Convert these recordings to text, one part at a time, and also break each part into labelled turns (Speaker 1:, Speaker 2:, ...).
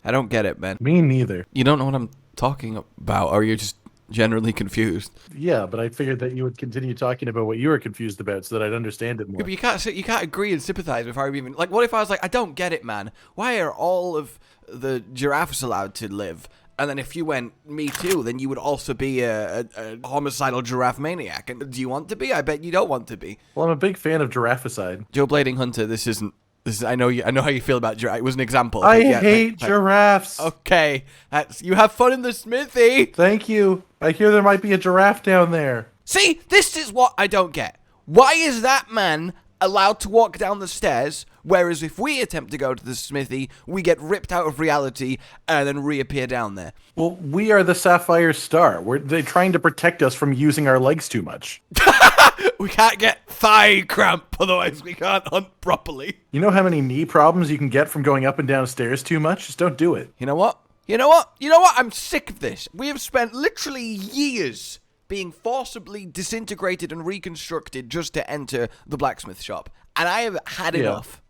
Speaker 1: I don't get it, man.
Speaker 2: Me neither.
Speaker 1: You don't know what I'm talking about, or you're just generally confused.
Speaker 2: Yeah, but I figured that you would continue talking about what you were confused about so that I'd understand it more.
Speaker 1: Yeah, but you can't agree and sympathize before I even... Like, what if I was like, I don't get it, man. Why are all of the giraffes allowed to live? And then if you went, me too, then you would also be a homicidal giraffe maniac. And do you want to be? I bet you don't want to be.
Speaker 2: Well, I'm a big fan of giraffecide.
Speaker 1: Joe Blading Hunter, this is I know how you feel about giraffe. It was an example.
Speaker 2: I hate giraffes.
Speaker 1: Okay, you have fun in the smithy.
Speaker 2: Thank you. I hear there might be a giraffe down there.
Speaker 1: See, this is what I don't get. Why is that man allowed to walk down the stairs, whereas if we attempt to go to the smithy, we get ripped out of reality and then reappear down there?
Speaker 2: Well, we are the Sapphire Star. They're trying to protect us from using our legs too much.
Speaker 1: We can't get thigh cramp, otherwise we can't hunt properly.
Speaker 2: You know how many knee problems you can get from going up and down stairs too much? Just don't do it.
Speaker 1: You know what? You know what? You know what? I'm sick of this. We have spent literally years being forcibly disintegrated and reconstructed just to enter the blacksmith shop. And I have had enough.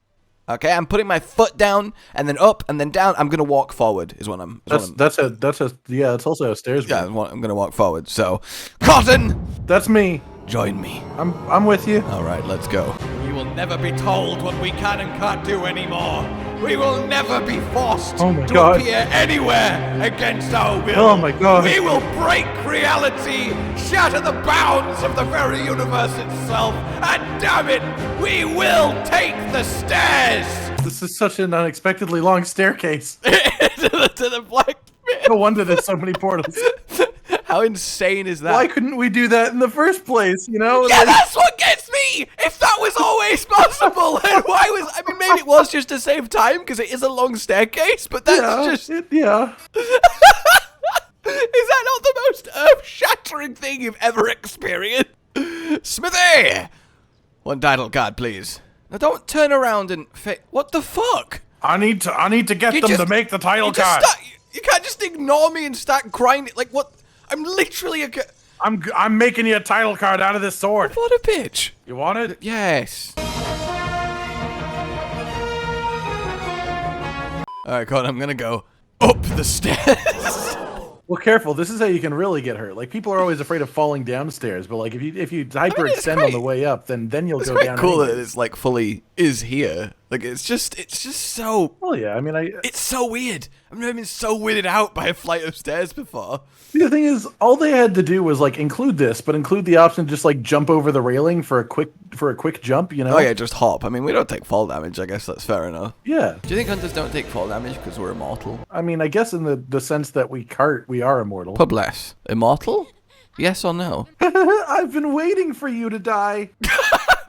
Speaker 1: Okay, I'm putting my foot down and then up and then down. I'm gonna walk forward. Is what I'm.
Speaker 2: That's also a stairs.
Speaker 1: Yeah, I'm gonna walk forward. So, Cotton,
Speaker 2: that's me.
Speaker 1: Join me.
Speaker 2: I'm with you.
Speaker 1: All right, let's go. We will never be told what we can and can't do anymore. We will never be forced to appear anywhere against our will.
Speaker 2: Oh my god.
Speaker 1: We will break reality, shatter the bounds of the very universe itself, and damn it, we will take the stairs.
Speaker 2: This is such an unexpectedly long staircase.
Speaker 1: to the black pit.
Speaker 2: No wonder there's so many portals.
Speaker 1: How insane is that?
Speaker 2: Why couldn't we do that in the first place, you know?
Speaker 1: Yeah, that's what gets me! If that was always possible, then why was... I mean, maybe it was just to save time, because it is a long staircase, but that's
Speaker 2: yeah.
Speaker 1: Is that not the most earth-shattering thing you've ever experienced? Smithy! One title card, please. Now don't turn around and... What the fuck?
Speaker 2: I need to get them to make the title card.
Speaker 1: You can't just ignore me and start grinding. Like, what? I'm literally
Speaker 2: I'm making you a title card out of this sword.
Speaker 1: What a bitch.
Speaker 2: You want it?
Speaker 1: Yes. Alright, Cotton, I'm gonna go up the stairs.
Speaker 2: Well, careful. This is how you can really get hurt. Like, people are always afraid of falling downstairs, but like if you hyperextend on the way up, then you'll go down.
Speaker 1: It's cool that it's like fully is here. Like it's just so.
Speaker 2: Well, yeah. I mean,
Speaker 1: it's so weird. I've never been so weirded out by a flight of stairs before.
Speaker 2: The thing is, all they had to do was like include this, but include the option to just like jump over the railing for a quick jump. You know?
Speaker 1: Oh yeah, just hop. I mean, we don't take fall damage. I guess that's fair enough.
Speaker 2: Yeah.
Speaker 1: Do you think hunters don't take fall damage because we're immortal?
Speaker 2: I mean, I guess in the sense that we are immortal.
Speaker 1: Pub less. Immortal? Yes or no?
Speaker 2: I've been waiting for you to die.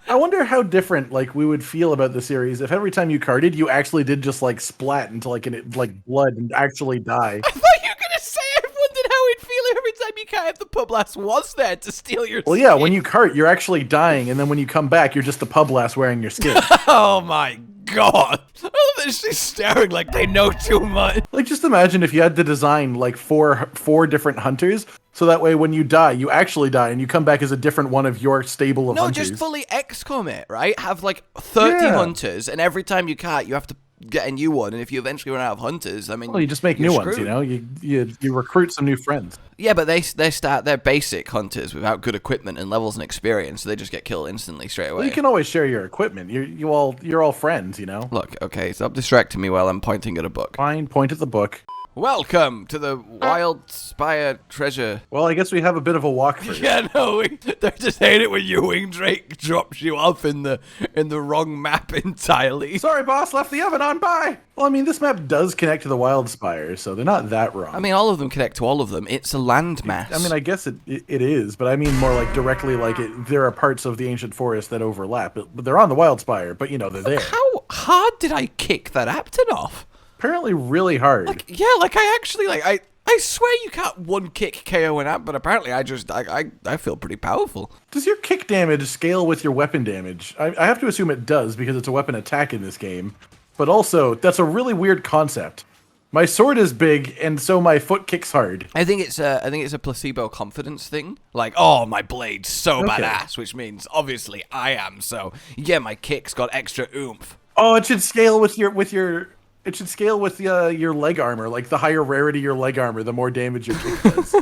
Speaker 2: I wonder how different like we would feel about the series if every time you carded, you actually did just like splat into like blood and actually die.
Speaker 1: I thought you were gonna say I wondered how it'd feel every time you card if the pub lass was there to steal your skin.
Speaker 2: Well, yeah, when you cart, you're actually dying, and then when you come back, you're just the pub lass wearing your skin.
Speaker 1: Oh my god. They're just staring like they know too much.
Speaker 2: Like, just imagine if you had to design like four different hunters, so that way when you die, you actually die, and you come back as a different one of your stable of hunters.
Speaker 1: No, just fully XCOM it, right? Have like 30 hunters, and every time you cart, you have to get a new one, and if you eventually run out of hunters, I mean,
Speaker 2: well, you just make new ones, you know? You recruit some new friends.
Speaker 1: Yeah, but they're basic hunters without good equipment and levels and experience, so they just get killed instantly straight away.
Speaker 2: Well, you can always share your equipment. You're all friends, you know?
Speaker 1: Look, okay, stop distracting me while I'm pointing at a book.
Speaker 2: Fine, point at the book.
Speaker 1: Welcome to the Wild Spire Treasure.
Speaker 2: Well, I guess we have a bit of a walk for you.
Speaker 1: Yeah, no, they just hate it when your wing drake drops you off in the wrong map entirely.
Speaker 2: Sorry, boss, left the oven on. Bye. Well, I mean, this map does connect to the Wild Spire, so they're not that wrong.
Speaker 1: I mean, all of them connect to all of them. It's a landmass.
Speaker 2: I mean, I guess it is, but I mean more like directly, like there are parts of the ancient forest that overlap, but they're on the Wild Spire, but you know, they're there.
Speaker 1: How hard did I kick that Apton off?
Speaker 2: Apparently really hard.
Speaker 1: Like, yeah, like I actually, like, I swear you can't one-kick KO an amp, but apparently I feel pretty powerful.
Speaker 2: Does your kick damage scale with your weapon damage? I have to assume it does because it's a weapon attack in this game. But also, that's a really weird concept. My sword is big, and so my foot kicks hard.
Speaker 1: I think it's a placebo confidence thing. Like, oh, my blade's so badass, which means obviously I am. So yeah, my kick's got extra oomph.
Speaker 2: Oh, it should scale with your It should scale with your leg armor. Like, the higher rarity your leg armor, the more damage your kick does.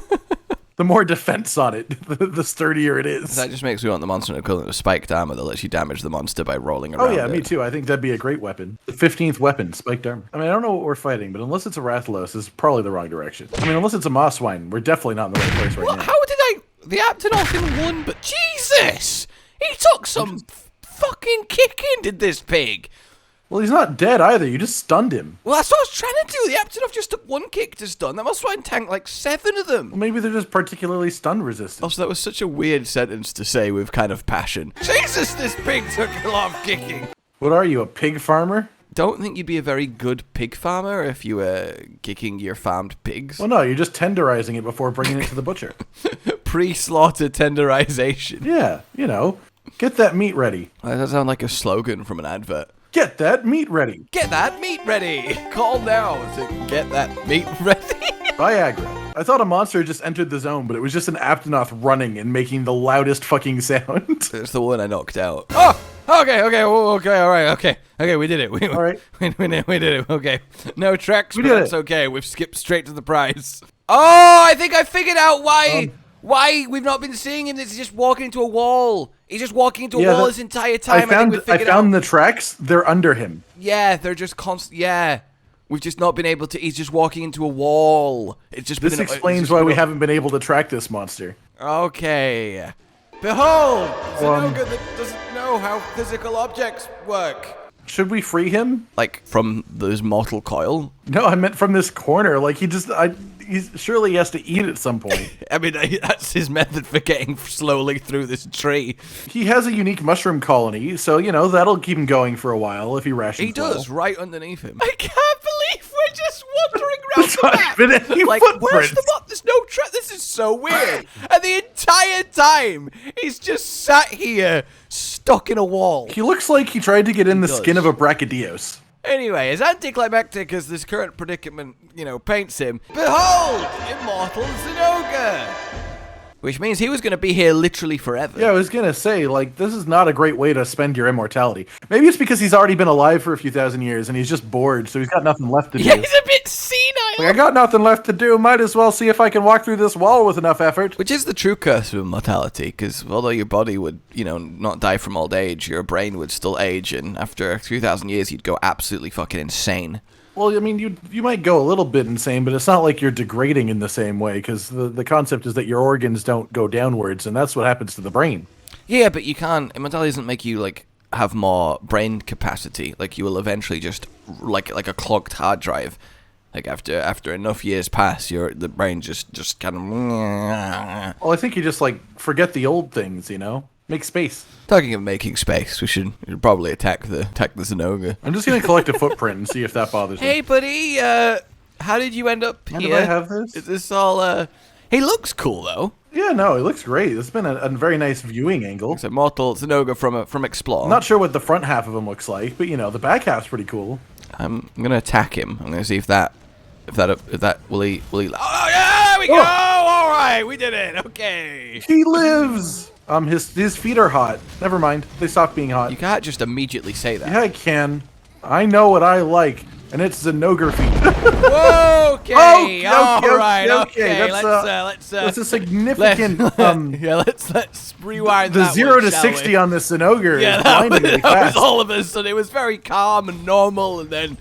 Speaker 2: The more defense on it, the sturdier it is.
Speaker 1: That just makes me want the monster equivalent of spiked armor that lets you damage the monster by rolling around.
Speaker 2: Oh yeah, me too. I think that'd be a great weapon. The 15th weapon, spiked armor. I mean, I don't know what we're fighting, but unless it's a Rathalos, it's probably the wrong direction. I mean, unless it's a Mosswine, we're definitely not in the right place right now.
Speaker 1: How did the Aptonoth in one? But Jesus, he took some fucking kicking, did this pig?
Speaker 2: Well, he's not dead either. You just stunned him.
Speaker 1: Well, that's what I was trying to do. The Aptonoth just took one kick to stun. That Mosswine tanked like 7 of them.
Speaker 2: Well, maybe they're just particularly stun resistant.
Speaker 1: Also, that was such a weird sentence to say with kind of passion. Jesus, this pig took a lot of kicking.
Speaker 2: What are you, a pig farmer?
Speaker 1: Don't think you'd be a very good pig farmer if you were kicking your farmed pigs.
Speaker 2: Well, no, you're just tenderizing it before bringing it to the butcher.
Speaker 1: Pre-slaughter tenderization.
Speaker 2: Yeah, you know, get that meat ready.
Speaker 1: That does sound like a slogan from an advert.
Speaker 2: Get that meat ready.
Speaker 1: Get that meat ready. Call now to get that meat ready.
Speaker 2: Viagra. I thought a monster just entered the zone, but it was just an Aptonoth running and making the loudest fucking sound.
Speaker 1: It's the one I knocked out. Oh! Okay, all right, okay, we did it.
Speaker 2: All right.
Speaker 1: We did it, okay. No tracks, but
Speaker 2: did
Speaker 1: that's
Speaker 2: it.
Speaker 1: okay. We've skipped straight to the prize. Oh, I think I figured out why we've not been seeing him. He's just walking into a wall. He's just walking into a wall this entire time.
Speaker 2: I found the tracks. They're under him.
Speaker 1: Yeah, they're just constant. Yeah. We've just not been able to. He's just walking into a wall. It's just
Speaker 2: This explains why we haven't been able to track this monster.
Speaker 1: Okay. Behold, Zinogre that doesn't know how physical objects work.
Speaker 2: Should we free him?
Speaker 1: Like from this mortal coil?
Speaker 2: No, I meant from this corner. Like surely he has to eat at some point.
Speaker 1: I mean, that's his method for getting slowly through this tree.
Speaker 2: He has a unique mushroom colony, so, you know, that'll keep him going for a while if he rations.
Speaker 1: He does,
Speaker 2: well.
Speaker 1: right underneath him. I can't believe we're just wandering around the map.
Speaker 2: Been any
Speaker 1: Like,
Speaker 2: footprints.
Speaker 1: where's the map? There's no track. This is so weird. And the entire time, he's just sat here, stuck in a wall.
Speaker 2: He looks like he tried to get in the skin of a Brachydios.
Speaker 1: Anyway, as anticlimactic as this current predicament, paints him, behold, Immortal Zinogre! Which means he was going to be here literally forever.
Speaker 2: Yeah, I was going to say, like, this is not a great way to spend your immortality. Maybe it's because he's already been alive for a few thousand years and he's just bored, so he's got nothing left to do.
Speaker 1: Yeah, he's a bit senile.
Speaker 2: Like, I got nothing left to do, might as well see if I can walk through this wall with enough effort.
Speaker 1: Which is the true curse of immortality, because although your body would, not die from old age, your brain would still age, and after a few thousand years, you'd go absolutely fucking insane.
Speaker 2: Well, I mean, you might go a little bit insane, but it's not like you're degrading in the same way, because the concept is that your organs don't go downwards, and that's what happens to the brain.
Speaker 1: Yeah, but you can't. Immortality doesn't make you, have more brain capacity. Like, you will eventually just, like a clogged hard drive. Like, after enough years pass, the brain just kind of...
Speaker 2: Well, I think you just, forget the old things, Make space.
Speaker 1: Talking of making space, we should probably attack the Zinogre.
Speaker 2: I'm just going to collect a footprint and see if that bothers me.
Speaker 1: Hey, buddy, how did you end up here?
Speaker 2: How did I have this?
Speaker 1: Is this all, He looks cool, though.
Speaker 2: Yeah, no, it looks great. It's been a very nice viewing angle.
Speaker 1: It's Immortal Zinogre from Explore.
Speaker 2: I'm not sure what the front half of him looks like, but, the back half's pretty cool.
Speaker 1: I'm going to attack him. I'm going to see if that will he... Oh, yeah, there we go! All right, we did it. Okay.
Speaker 2: He lives! His feet are hot. Never mind. They stopped being hot.
Speaker 1: You can't just immediately say that.
Speaker 2: Yeah, I can. I know what I like, and it's Zinogre feet.
Speaker 1: Okay. All right. Okay.
Speaker 2: That's a significant.
Speaker 1: Let's rewind.
Speaker 2: The 0 to 60 on this Zinogre is blindingly
Speaker 1: that
Speaker 2: fast.
Speaker 1: was all of a sudden. It was very calm and normal, and then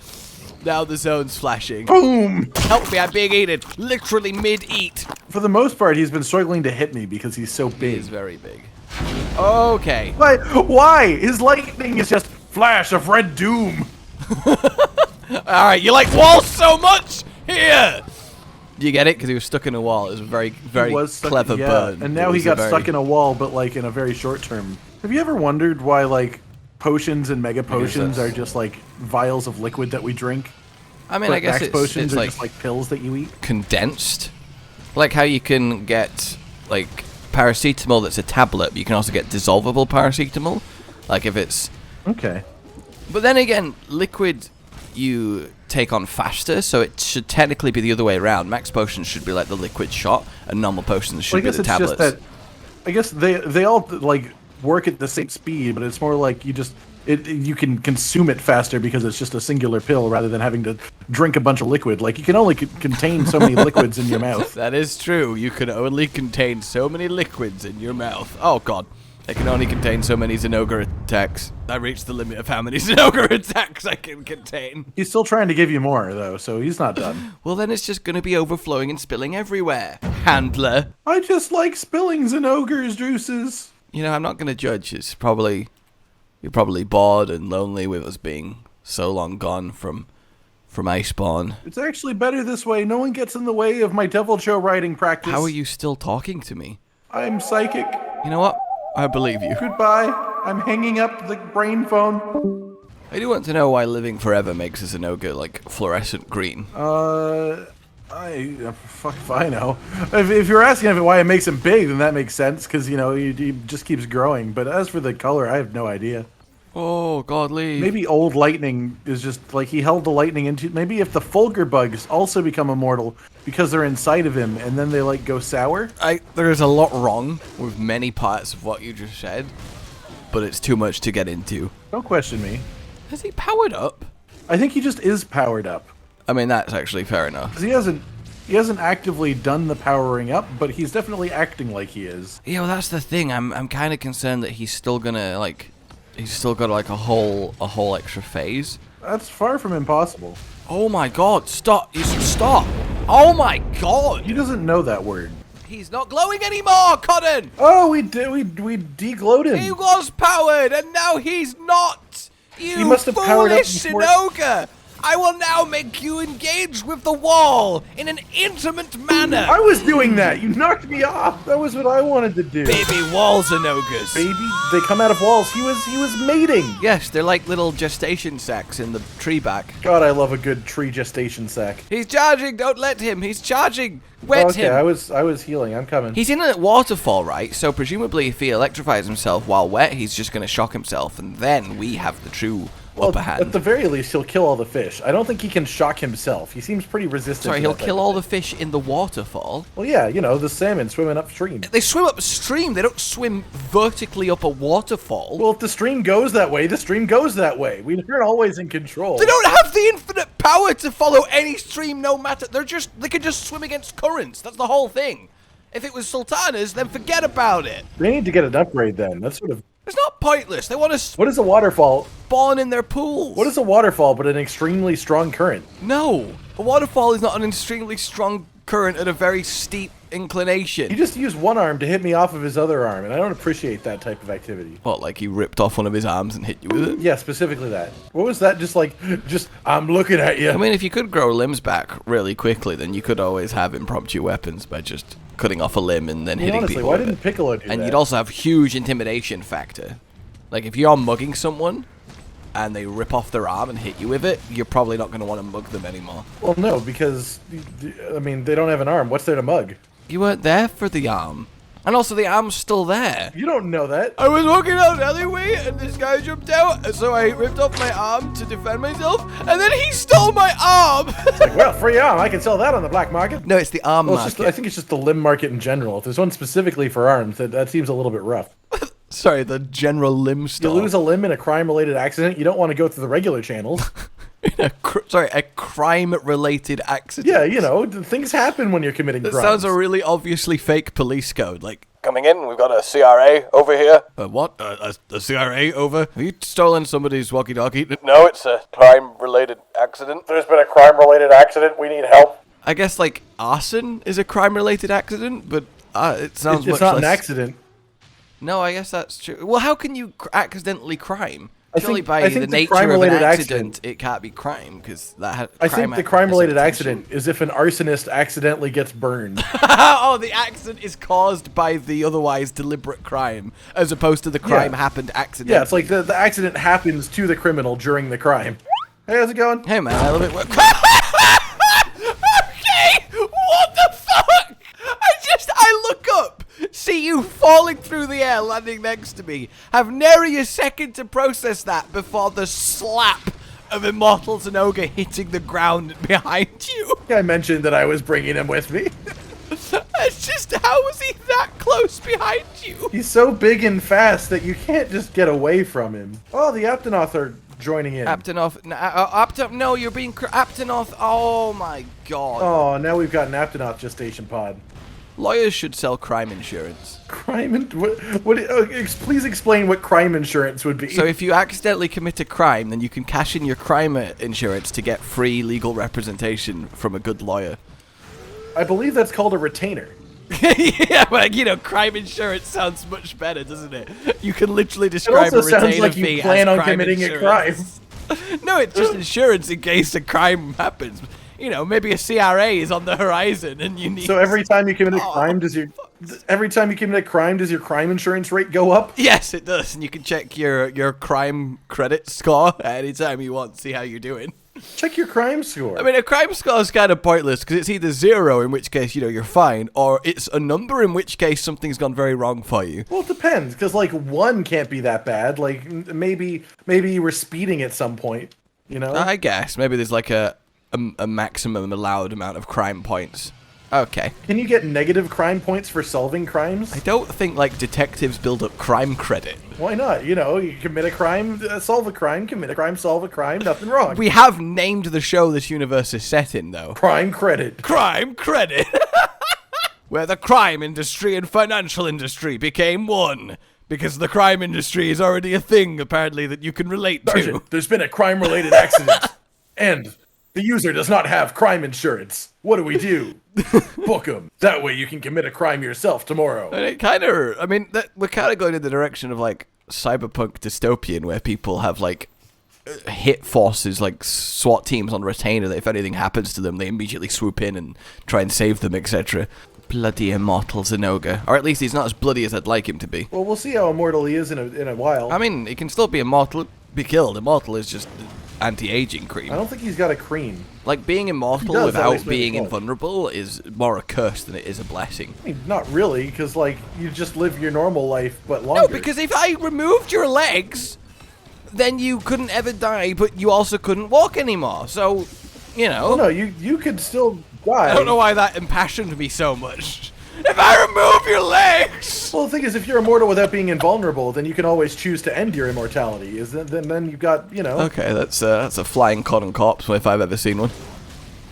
Speaker 1: now the zone's flashing.
Speaker 2: Boom!
Speaker 1: Help me! I'm being eaten. Literally mid-eat.
Speaker 2: For the most part, he's been struggling to hit me because he's so big.
Speaker 1: He's very big. Okay.
Speaker 2: Why? His lightning is just flash of red doom.
Speaker 1: Alright, you like walls so much? Here! Do you get it? Because he was stuck in a wall. It was a very, very clever burn.
Speaker 2: And now he got stuck in a wall, but in a very short term. Have you ever wondered why potions and mega potions are just vials of liquid that we drink?
Speaker 1: I mean, I guess
Speaker 2: max potions
Speaker 1: it's
Speaker 2: are just pills that you eat.
Speaker 1: Condensed. Like how you can get paracetamol that's a tablet, but you can also get dissolvable paracetamol. Like if it's...
Speaker 2: Okay.
Speaker 1: But then again, liquid you take on faster, so it should technically be the other way around. Max potions should be like the liquid shot, and normal potions should be the tablets.
Speaker 2: I guess they all work at the same speed, but it's more like you just you can consume it faster because it's just a singular pill rather than having to drink a bunch of liquid. Like, you can only contain so many liquids in your mouth.
Speaker 1: That is true. You can only contain so many liquids in your mouth. Oh, God. I can only contain so many Zinogre attacks. I reached the limit of how many Zinogre attacks I can contain.
Speaker 2: He's still trying to give you more, though, so he's not done.
Speaker 1: Well, then it's just going to be overflowing and spilling everywhere. Handler.
Speaker 2: I just like spilling Zinogre's juices.
Speaker 1: You know, I'm not going to judge. You're probably bored and lonely with us being so long gone from Iceborne.
Speaker 2: It's actually better this way. No one gets in the way of my devil show writing practice.
Speaker 1: How are you still talking to me?
Speaker 2: I'm psychic.
Speaker 1: You know what? I believe you.
Speaker 2: Goodbye. I'm hanging up the brain phone.
Speaker 1: I do want to know why living forever makes a Zinogre, like, fluorescent green.
Speaker 2: Fuck if I know. If you're asking why it makes him big, then that makes sense, because, you know, he just keeps growing. But as for the color, I have no idea.
Speaker 1: Oh, God, leave.
Speaker 2: Maybe old lightning is just, like, he held the lightning into... Maybe if the Fulgur bugs also become immortal because they're inside of him, and then they, like, go sour?
Speaker 1: There's a lot wrong with many parts of what you just said, but it's too much to get into.
Speaker 2: Don't question me.
Speaker 1: Has he powered up?
Speaker 2: I think he just is powered up.
Speaker 1: I mean, that's actually fair enough.
Speaker 2: 'Cause he hasn't actively done the powering up, but he's definitely acting like he is.
Speaker 1: Yeah, well, that's the thing. I'm kind of concerned that he's still gonna, like... He's still got, like, a whole extra phase.
Speaker 2: That's far from impossible.
Speaker 1: Oh, my God. Stop. Stop. Oh, my God.
Speaker 2: He doesn't know that word.
Speaker 1: He's not glowing anymore, Conan.
Speaker 2: Oh, we deglowed him.
Speaker 1: He was powered, and now he's not. You
Speaker 2: he must have powered up before.
Speaker 1: Zinogre. I will now make you engage with the wall in an intimate manner.
Speaker 2: I was doing that. You knocked me off. That was what I wanted to do.
Speaker 1: Baby wall Zinogres.
Speaker 2: Baby, they come out of walls. He was mating.
Speaker 1: Yes, they're like little gestation sacs in the tree back.
Speaker 2: God, I love a good tree gestation sac.
Speaker 1: He's charging. Don't let him. He's charging. Wet him.
Speaker 2: I was healing. I'm coming.
Speaker 1: He's in a waterfall, right? So presumably if he electrifies himself while wet, he's just going to shock himself, and then we have the true upper hand.
Speaker 2: At the very least, he'll kill all the fish. I don't think he can shock himself. He seems pretty resistant.
Speaker 1: Sorry, he'll kill all the fish in the waterfall?
Speaker 2: Well, yeah, you know, the salmon swimming upstream.
Speaker 1: They swim upstream. They don't swim vertically up a waterfall.
Speaker 2: Well, if the stream goes that way, the stream goes that way. We're always in control.
Speaker 1: They don't have the infinite power to follow any stream, no matter. They can just swim against currents. That's the whole thing. If it was sultanas, then forget about it.
Speaker 2: They need to get an upgrade then. That's sort of...
Speaker 1: It's not pointless. They want to
Speaker 2: What is a waterfall?
Speaker 1: spawn in their pools.
Speaker 2: What is a waterfall but an extremely strong current?
Speaker 1: No. A waterfall is not an extremely strong current at a very steep inclination.
Speaker 2: He just used one arm to hit me off of his other arm, and I don't appreciate that type of activity.
Speaker 1: What, like he ripped off one of his arms and hit you with it?
Speaker 2: Yeah, specifically that. What was that? Just, I'm looking at you.
Speaker 1: I mean, if you could grow limbs back really quickly, then you could always have impromptu weapons by just cutting off a limb and then hitting
Speaker 2: honestly,
Speaker 1: people
Speaker 2: why
Speaker 1: with
Speaker 2: didn't
Speaker 1: it.
Speaker 2: Piccolo do that?
Speaker 1: And you'd also have huge intimidation factor. Like, if you're mugging someone and they rip off their arm and hit you with it, you're probably not going to want to mug them anymore.
Speaker 2: Well, no, because, I mean, they don't have an arm. What's there to mug?
Speaker 1: You weren't there for the arm. And also, the arm's still there.
Speaker 2: You don't know that.
Speaker 1: I was walking down an alleyway, and this guy jumped out, and so I ripped off my arm to defend myself, and then he stole my arm!
Speaker 2: It's like, well, free arm. I can sell that on the black market.
Speaker 1: No, it's the arm
Speaker 2: Well,
Speaker 1: market.
Speaker 2: I think it's just the limb market in general. If there's one specifically for arms, that seems a little bit rough.
Speaker 1: Sorry, the general limb
Speaker 2: You
Speaker 1: store.
Speaker 2: lose a limb in a crime-related accident, you don't want to go through the regular channels.
Speaker 1: a crime-related accident.
Speaker 2: Yeah, you know, things happen when you're committing
Speaker 1: That
Speaker 2: crimes.
Speaker 1: sounds a really obviously fake police code. Like,
Speaker 3: Coming in, we've got a CRA over here.
Speaker 1: what? A CRA over? Have you stolen somebody's walkie-talkie?
Speaker 3: No, it's a crime-related accident. There's been a crime-related accident. We need help.
Speaker 1: I guess, like, arson is a crime-related accident, but it sounds
Speaker 2: It's
Speaker 1: much
Speaker 2: not
Speaker 1: less...
Speaker 2: an accident.
Speaker 1: No, I guess that's true. Well, how can you accidentally crime? Surely
Speaker 2: I
Speaker 1: by
Speaker 2: think
Speaker 1: the
Speaker 2: the
Speaker 1: nature of an
Speaker 2: crime-related
Speaker 1: accident, it can't be crime, because that
Speaker 2: I think the crime-related accident is if an arsonist accidentally gets burned.
Speaker 1: Oh, the accident is caused by the otherwise deliberate crime, as opposed to the crime happened accidentally.
Speaker 2: Yeah, it's like the accident happens to the criminal during the crime. Hey, how's it going?
Speaker 1: Hey, man, I love it. Okay, what the fuck? I look up, see you falling through the air, landing next to me, have nary a second to process that before the slap of Immortal Zinogre hitting the ground behind you.
Speaker 2: I mentioned that I was bringing him with me.
Speaker 1: That's just How was he that close behind you?
Speaker 2: He's so big and fast that you can't just get away from him. Oh, the Aptonoth are joining in.
Speaker 1: Aptonoth, no, you're being Aptonoth. Oh my god.
Speaker 2: Oh, now we've got an Aptonoth gestation pod.
Speaker 1: Lawyers should sell crime insurance.
Speaker 2: Please explain what crime insurance would be.
Speaker 1: So if you accidentally commit a crime, then you can cash in your crime insurance to get free legal representation from a good lawyer.
Speaker 2: I believe that's called a retainer.
Speaker 1: Yeah, but you know, crime insurance sounds much better, doesn't it? You can literally describe
Speaker 2: it also
Speaker 1: a retainer
Speaker 2: sounds like
Speaker 1: fee
Speaker 2: you plan
Speaker 1: as
Speaker 2: on committing
Speaker 1: insurance.
Speaker 2: a crime.
Speaker 1: No, it's just insurance in case a crime happens. You know, maybe a CRA is on the horizon, and you need.
Speaker 2: So every time you commit a crime, does your crime insurance rate go up?
Speaker 1: Yes, it does, and you can check your crime credit score at any time you want to see how you're doing.
Speaker 2: Check your crime score.
Speaker 1: I mean, a crime score is kind of pointless because it's either 0, in which case, you know, you're fine, or it's a number, in which case something's gone very wrong for you.
Speaker 2: Well, it depends, because, like, 1 can't be that bad. Like, maybe you were speeding at some point, you know?
Speaker 1: I guess. Maybe there's, like, a maximum allowed amount of crime points. Okay.
Speaker 2: Can you get negative crime points for solving crimes?
Speaker 1: I don't think, like, detectives build up crime credit.
Speaker 2: Why not? You know, you commit a crime, solve a crime, commit a crime, solve a crime, nothing wrong.
Speaker 1: We have named the show this universe is set in, though.
Speaker 2: Crime credit.
Speaker 1: Crime credit! Where the crime industry and financial industry became one. Because the crime industry is already a thing, apparently, that you can relate to.
Speaker 2: Sergeant, there's been a crime-related accident. And the user does not have crime insurance. What do we do? Book them. That way you can commit a crime yourself tomorrow.
Speaker 1: And it kind of, I mean, we're kind of going in the direction of, like, cyberpunk dystopian, where people have, like, hit forces, like SWAT teams on retainer, that if anything happens to them, they immediately swoop in and try and save them, etc. Bloody Immortal Zinogre. Or at least he's not as bloody as I'd like him to be.
Speaker 2: Well, we'll see how immortal he is in a while.
Speaker 1: I mean, he can still be immortal, be killed. Immortal is just anti-aging cream.
Speaker 2: I don't think he's got a cream.
Speaker 1: Like, being immortal without being invulnerable is more a curse than it is a blessing.
Speaker 2: I mean, not really, because, like, you just live your normal life, but longer.
Speaker 1: No, because if I removed your legs, then you couldn't ever die, but you also couldn't walk anymore. So, you know.
Speaker 2: Well, no, you could still die.
Speaker 1: I don't know why that impassioned me so much. If I remove your legs!
Speaker 2: Well, the thing is, if you're immortal without being invulnerable, then you can always choose to end your immortality. Then you've got, you know.
Speaker 1: Okay, that's a flying cotton corpse if I've ever seen one.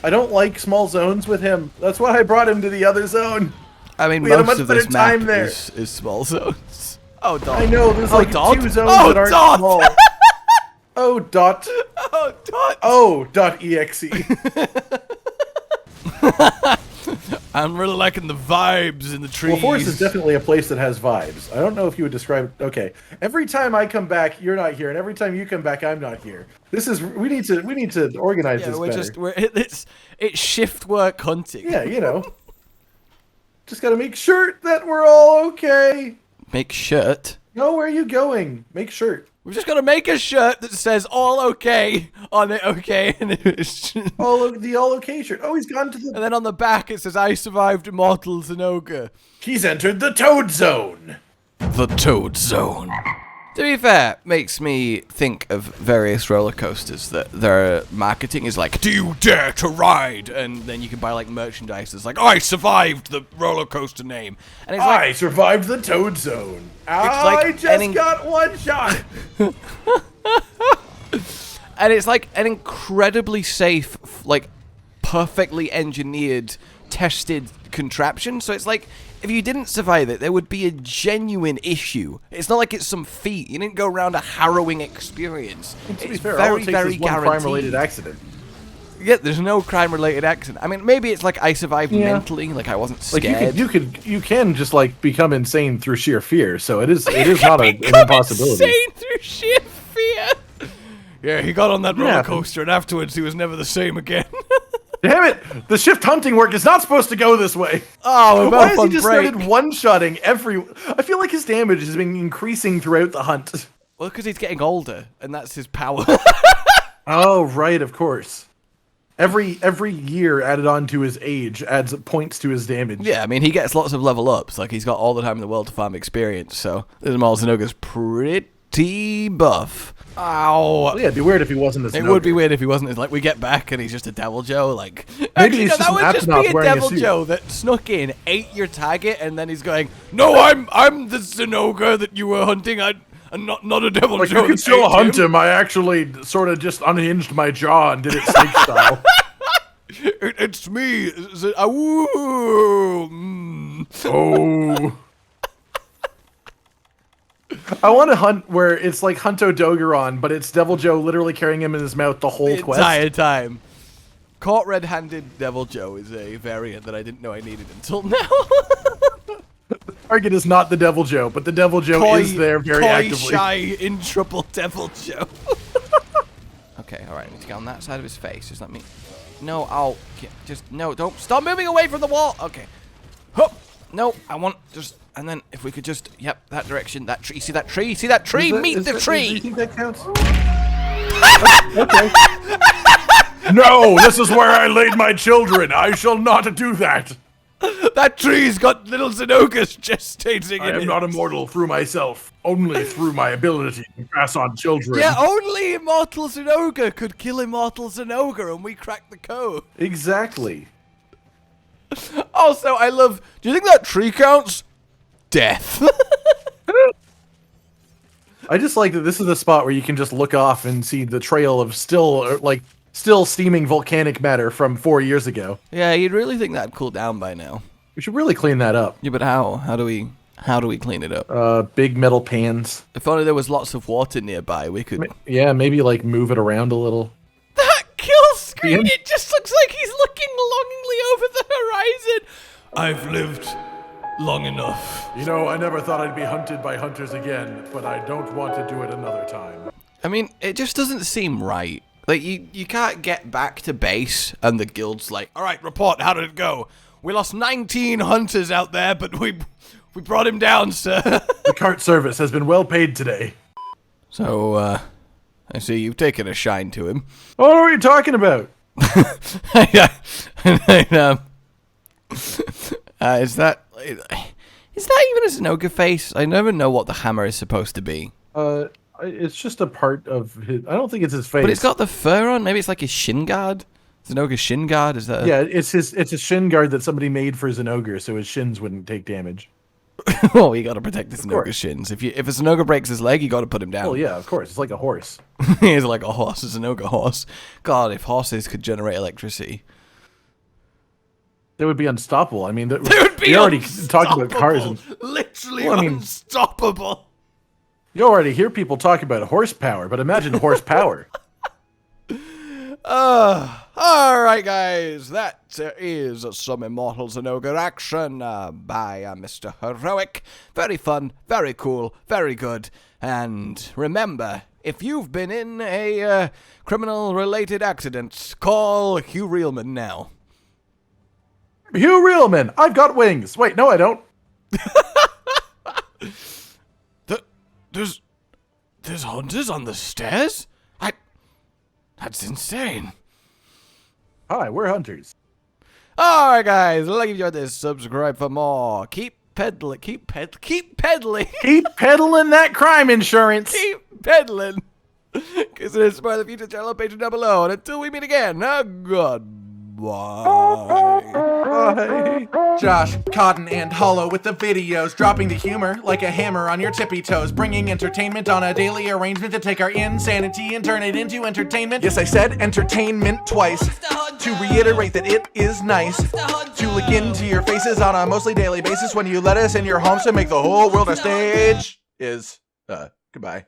Speaker 2: I don't like small zones with him. That's why I brought him to the other zone.
Speaker 1: I mean, most of this map is small zones. Oh, Dot.
Speaker 2: I know, there's like 2 zones that aren't
Speaker 1: Dot.
Speaker 2: small. Oh, Dot.
Speaker 1: Oh, Dot.
Speaker 2: Oh, .exe.
Speaker 1: I'm really liking the vibes in the trees.
Speaker 2: Well, Forest is definitely a place that has vibes. I don't know if you would describe it. Okay. Every time I come back, you're not here, and every time you come back, I'm not here. This is we need to organize this better.
Speaker 1: It's shift work hunting.
Speaker 2: Yeah, you know. Just gotta make sure that we're all okay.
Speaker 1: Make shirt?
Speaker 2: No, where are you going? Make shirt.
Speaker 1: We've just got to make a shirt that says "all okay" on it, okay? And it's
Speaker 2: the all okay shirt. Oh, he's gone to the.
Speaker 1: And then on the back it says "I survived Immortal Zinogre."
Speaker 2: He's entered the Toad Zone.
Speaker 1: The Toad Zone. To be fair, makes me think of various roller coasters that their marketing is like, "Do you dare to ride?" And then you can buy like merchandise that's like, "I survived the roller coaster name." And it's like,
Speaker 2: I survived the Toad Zone. I just got one shot.
Speaker 1: And it's like an incredibly safe, like perfectly engineered, tested contraption. So it's like, if you didn't survive it, there would be a genuine issue. It's not like it's some feat. You didn't go around a harrowing experience.
Speaker 2: To be
Speaker 1: It's
Speaker 2: fair,
Speaker 1: very,
Speaker 2: all it takes
Speaker 1: very
Speaker 2: is one
Speaker 1: guaranteed.
Speaker 2: crime-related accident.
Speaker 1: Yeah, there's no crime-related accident. I mean, maybe it's like I survived mentally, like I wasn't scared.
Speaker 2: Like you can just like become insane through sheer fear. So it is not an impossibility.
Speaker 1: Insane through sheer fear. Yeah, he got on that roller coaster, and afterwards he was never the same again.
Speaker 2: Damn it! The shift hunting work is not supposed to go this way.
Speaker 1: Oh,
Speaker 2: why has he just started one-shotting every? I feel like his damage has been increasing throughout the hunt.
Speaker 1: Well, because he's getting older, and that's his power.
Speaker 2: Oh, right, of course. Every year added on to his age adds points to his damage.
Speaker 1: Yeah, I mean, he gets lots of level ups. Like, he's got all the time in the world to farm experience, so this Immortal Zinogre's pretty buff. Ow.
Speaker 2: Well, yeah, it'd be weird if he wasn't a
Speaker 1: It would be weird if he wasn't. It's like we get back and he's just a Devil Joe. Like
Speaker 2: maybe he's
Speaker 1: no,
Speaker 2: just
Speaker 1: that would
Speaker 2: an
Speaker 1: just be
Speaker 2: astronaut
Speaker 1: a
Speaker 2: wearing a
Speaker 1: Devil
Speaker 2: suit.
Speaker 1: Joe that snuck in, ate your target, and then he's going, "No, I'm the Zinogre that you were hunting. I'm not a Devil
Speaker 2: Like,
Speaker 1: Joe."
Speaker 2: you can still hunt him. I actually sort of just unhinged my jaw and did it snake style.
Speaker 1: It's me. Ooh.
Speaker 2: Oh. I want to hunt where it's like Hunto Dogeron, but it's Devil Joe literally carrying him in his mouth the whole
Speaker 1: The
Speaker 2: quest.
Speaker 1: entire time. Caught red-handed Devil Joe is a variant that I didn't know I needed until now.
Speaker 2: Target is not the Devil Joe, but the Devil Joe is there very actively.
Speaker 1: Shy in trouble Devil Joe. Okay, alright, I need to get on that side of his face. Just let me... No, no, don't... Stop moving away from the wall! Okay. Hup! No, I want just... And then if we could just... Yep, that direction, that tree. See that tree? See that tree? Meet the tree!
Speaker 2: Do you think that counts? Okay. No, this is where I laid my children. I shall not do that.
Speaker 1: That tree's got little Zinogres gestating
Speaker 2: I
Speaker 1: in
Speaker 2: am
Speaker 1: it.
Speaker 2: not immortal through myself, only through my ability to pass on children.
Speaker 1: Yeah, only Immortal Zinogre could kill Immortal Zinogre, and we cracked the code.
Speaker 2: Exactly.
Speaker 1: Also, I love... Do you think that tree counts? Death.
Speaker 2: I just like that this is the spot where you can just look off and see the trail of still steaming volcanic matter from 4 years ago.
Speaker 1: Yeah, you'd really think that'd cool down by now.
Speaker 2: We should really clean that up.
Speaker 1: Yeah, but how? How do we clean it up?
Speaker 2: Big metal pans.
Speaker 1: If only there was lots of water nearby, we could...
Speaker 2: Yeah, maybe like move it around a little.
Speaker 1: That kill screen,
Speaker 2: Yeah.
Speaker 1: it just looks like he's looking longingly over the horizon. I've lived long enough.
Speaker 2: You know, I never thought I'd be hunted by hunters again, but I don't want to do it another time.
Speaker 1: I mean, it just doesn't seem right. Like, you can't get back to base, and the guild's like, all right, report, how did it go? We lost 19 hunters out there, but we brought him down, sir.
Speaker 2: The cart service has been well paid today.
Speaker 1: So, I see you've taken a shine to him.
Speaker 2: What are you talking about?
Speaker 1: Is that even a Zinogre face? I never know what the hammer is supposed to be.
Speaker 2: It's just a part of his... I don't think it's his face.
Speaker 1: But it's got the fur on. Maybe it's like his shin guard. Zinogre's shin guard. Is that?
Speaker 2: Yeah, it's a shin guard that somebody made for Zinogre, so his shins wouldn't take damage.
Speaker 1: Oh, you got to protect the Zinogre's shins. If a Zinogre breaks his leg, you got to put him down.
Speaker 2: Oh yeah, of course. It's like a horse.
Speaker 1: He's like a horse, a Zinogre horse. God, if horses could generate electricity,
Speaker 2: They would be unstoppable. I mean,
Speaker 1: they would be
Speaker 2: we already talked about cars. And,
Speaker 1: literally
Speaker 2: Well, I mean-
Speaker 1: unstoppable.
Speaker 2: you already hear people talk about horsepower, but imagine horsepower.
Speaker 1: Alright guys, that is some Immortals Zinogre action by Mr. Heroic. Very fun, very cool, very good. And remember, if you've been in a criminal-related accident, call Hugh Reelman now.
Speaker 2: Hugh Reelman, I've got wings. Wait, no, I don't.
Speaker 1: There's hunters on the stairs? That's insane.
Speaker 2: Hi, we're hunters.
Speaker 1: Alright guys, like if you enjoyed this, subscribe for more. Keep peddling.
Speaker 2: Keep peddling that crime insurance.
Speaker 1: Keep peddling. Because it is part of the future channel page down below. And until we meet again, goodbye.
Speaker 2: Bye.
Speaker 4: Josh, Cotton, and Hollow with the videos, dropping the humor like a hammer on your tippy toes, bringing entertainment on a daily arrangement to take our insanity and turn it into entertainment. Yes, I said entertainment twice, to reiterate that it is nice to look into your faces on a mostly daily basis when you let us in your homes to make the whole world a stage. Goodbye.